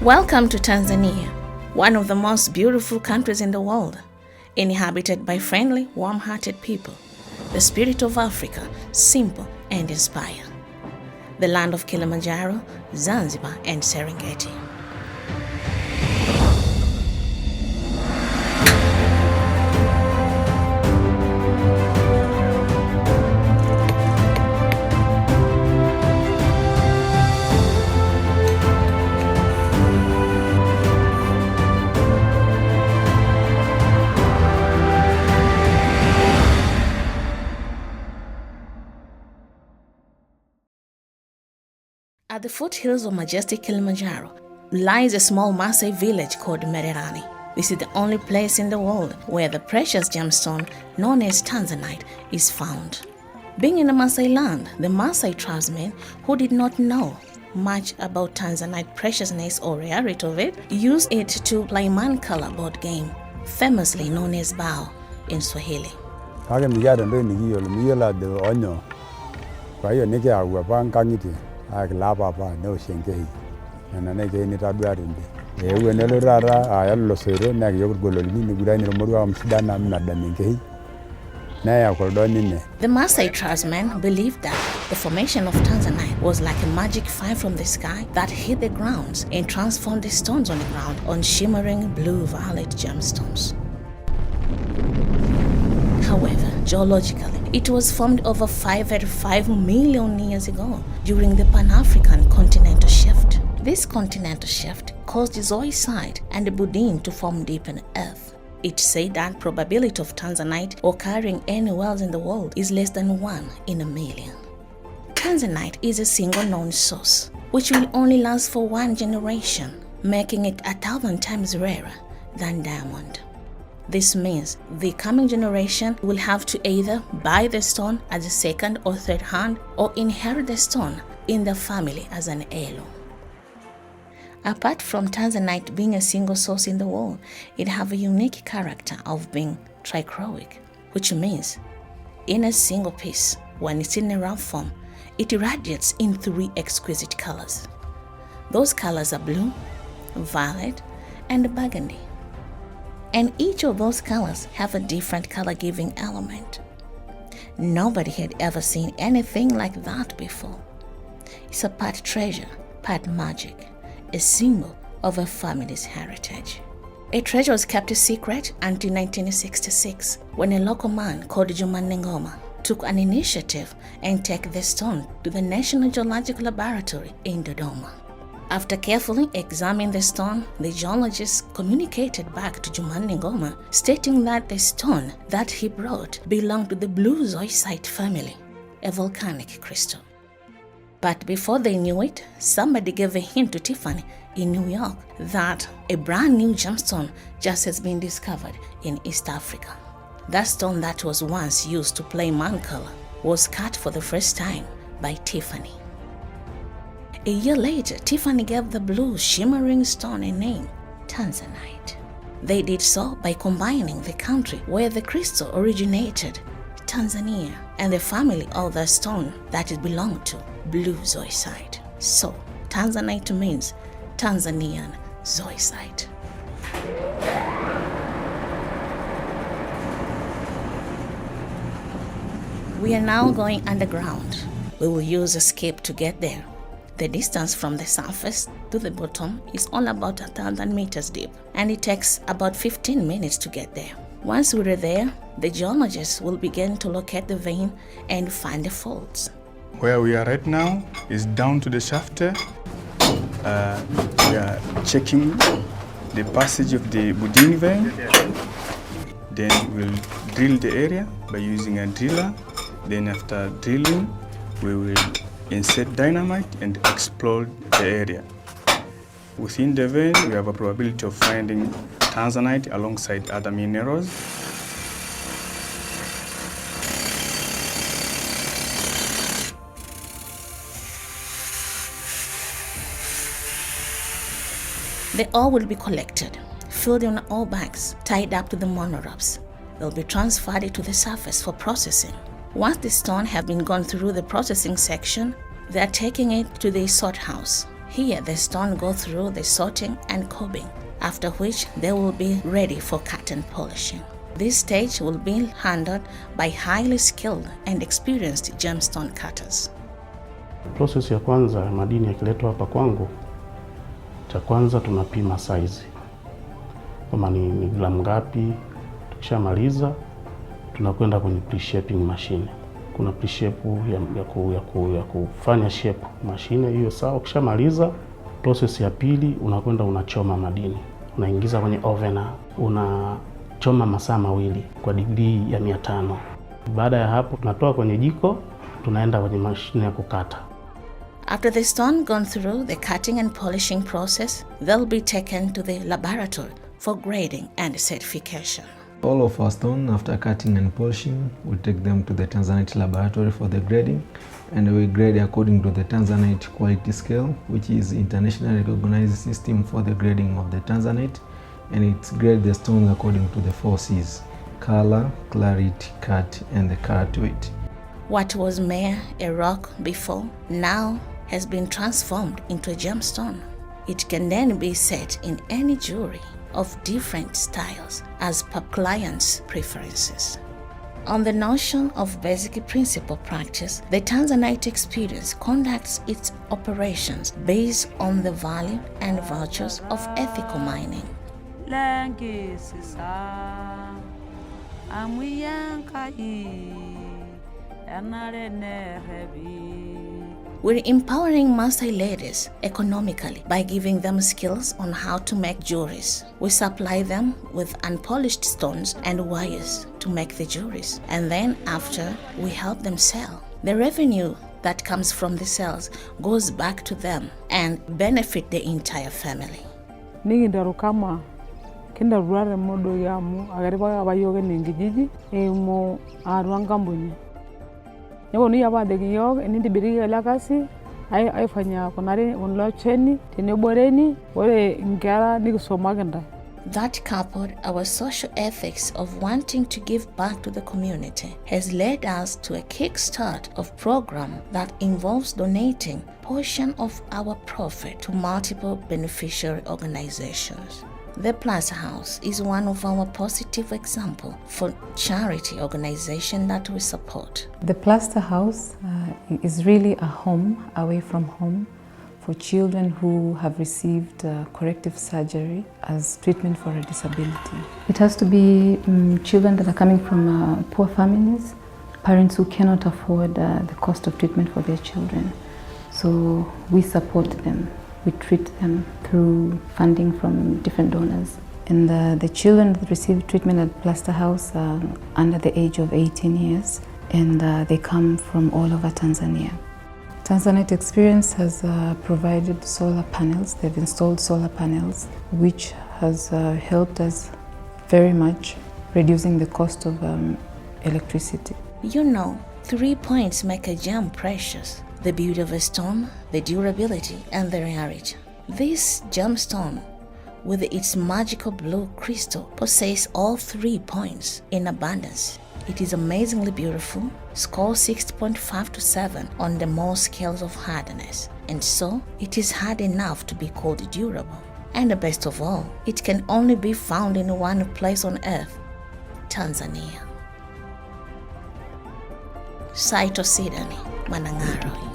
Welcome to Tanzania, one of the most beautiful countries in the world, inhabited by friendly, warm-hearted people, the spirit of Africa, simple and inspired. The land of Kilimandjaro, Zanzibar, and Serengeti. At the foothills of majestic Kilimandjaro lies a small Maasai village called Mererani. This is the only place in the world where the precious gemstone known as tanzanite is found. Being in the Maasai land, the Maasai tribesmen who did not know much about tanzanite preciousness or rarity of it used it to play man-color board game, famously known as bao in Swahili. No shenke na nege ni taduarinde ewe nelo rara ayallo sere na yogol ni gudani romorwa msidana mnadaminke na ya koldonine. The Maasai tribesmen believed that the formation of tanzanite was like a magic fire from the sky that hit the grounds and transformed the stones on the ground on shimmering blue-violet gemstones. However, geologically, it was formed over 5.5 million years ago during the Pan-African continental shift. This continental shift caused the zoïsite and the budine to form deep in the earth. It's said that probability of tanzanite occurring anywhere else in the world is less than 1 in a million. Tanzanite is a single known source, which will only last for 1 generation, making it 1,000 times rarer than diamond. This means the coming generation will have to either buy the stone as a second or third hand or inherit the stone in the family as an heirloom. Apart from tanzanite being a single source in the world, it has a unique character of being trichroic, which means in a single piece, when it's in a rough form, it irradiates in 3 exquisite colors. Those colors are blue, violet, and burgundy. And each of those colors have a different color-giving element. Nobody had ever seen anything like that before. It's a part treasure, part magic, a symbol of a family's heritage. A treasure was kept a secret until 1966, when a local man called Ngoma took an initiative and took the stone to the National Geological Laboratory in Dodoma. After carefully examining the stone, the geologist communicated back to Ngoma, stating that the stone that he brought belonged to the blue zoïsite family, a volcanic crystal. But before they knew it, somebody gave a hint to Tiffany in New York that a brand new gemstone just has been discovered in East Africa. That stone that was once used to play man-color was cut for the first time by Tiffany. A year later, Tiffany gave the blue shimmering stone a name, tanzanite. They did so by combining the country where the crystal originated, Tanzania, and the family of the stone that it belonged to, blue zoïsite. So, tanzanite means Tanzanian zoïsite. We are now going underground. We will use a skip to get there. The distance from the surface to the bottom is only about 1,000 meters deep, and it takes about 15 minutes to get there. Once we're there, the geologists will begin to locate the vein and find the faults. Where we are right now is down to the shaft. We are checking the passage of the budine vein. Then we'll drill the area by using a driller. Then after drilling, we will insert dynamite and explode the area. Within the vein, we have a probability of finding tanzanite alongside other minerals. The ore will be collected, filled in ore bags, tied up to the monoropes. They'll be transferred to the surface for processing. Once the stone have been gone through the processing section, they are taking it to the sort house. Here the stone go through the sorting and cobbing, after which they will be ready for cut and polishing. This stage will be handled by highly skilled and experienced gemstone cutters. Process ya kwanza ya madini yakiletwa hapa kwangu, cha kwanza tunapima size. Kama ni gramu ngapi, tukishamaliza tunakwenda kwenye pre-shaping machine. Kuna pre-shape ya kufanya shape machine hiyo sawa. Ukishamaliza process ya pili unakwenda unachoma madini. Unaingiza kwenye oven, unachoma masaa 2 kwa degree ya 500. Baada ya hapo tunatoa kwenye jiko, tunaenda kwenye mashine ya kukata. After the stone gone through the cutting and polishing process, they'll be taken to the laboratory for grading and certification. All of our stone, after cutting and polishing, we take them to the Tanzanite laboratory for the grading, and we grade according to the Tanzanite quality scale, which is internationally recognized system for the grading of the Tanzanite, and it grades the stones according to the 4 C's: color, clarity, cut, and the carat weight. What was mere a rock before now has been transformed into a gemstone. It can then be set in any jewelry of different styles as per clients' preferences. On the notion of basic principle practice, the Tanzanite experience conducts its operations based on the value and virtues of ethical mining. We're empowering Maasai ladies economically by giving them skills on how to make jewelries. We supply them with unpolished stones and wires to make the jewelries, and then after we help them sell. The revenue that comes from the sales goes back to them and benefit the entire family. Kama kenda ruare modo yamu agariba abayoge ningijiji emo arwangambunya yabo ni yaba de giyog ni dibiri lakasi ay fanya konare onlo cheni teneboreni ore ngara ni somaganda. That coupled our social ethics of wanting to give back to the community has led us to a kickstart of program that involves donating portion of our profit to multiple beneficiary organizations. The Plaza House is one of our positive examples for charity organization that we support. The Plaza House is really a home away from home for children who have received corrective surgery as treatment for a disability. It has to be children that are coming from poor families, parents who cannot afford the cost of treatment for their children. So we support them. We treat them through funding from different donors. And the children that receive treatment at Plaza House are under the age of 18 years, and they come from all over Tanzania. Tanzanite Experience has provided solar panels. They've installed solar panels, which has helped us very much reducing the cost of electricity. You know, 3 points make a gem precious: the beauty of a stone, the durability, and the rarity. This gemstone, with its magical blue crystal, possesses all 3 points in abundance. It is amazingly beautiful, score 6.5 to 7 on the Mohs scales of hardness, and so it is hard enough to be called durable. And the best of all, it can only be found in one place on earth, Tanzania. Saito Sidani, Manangaro.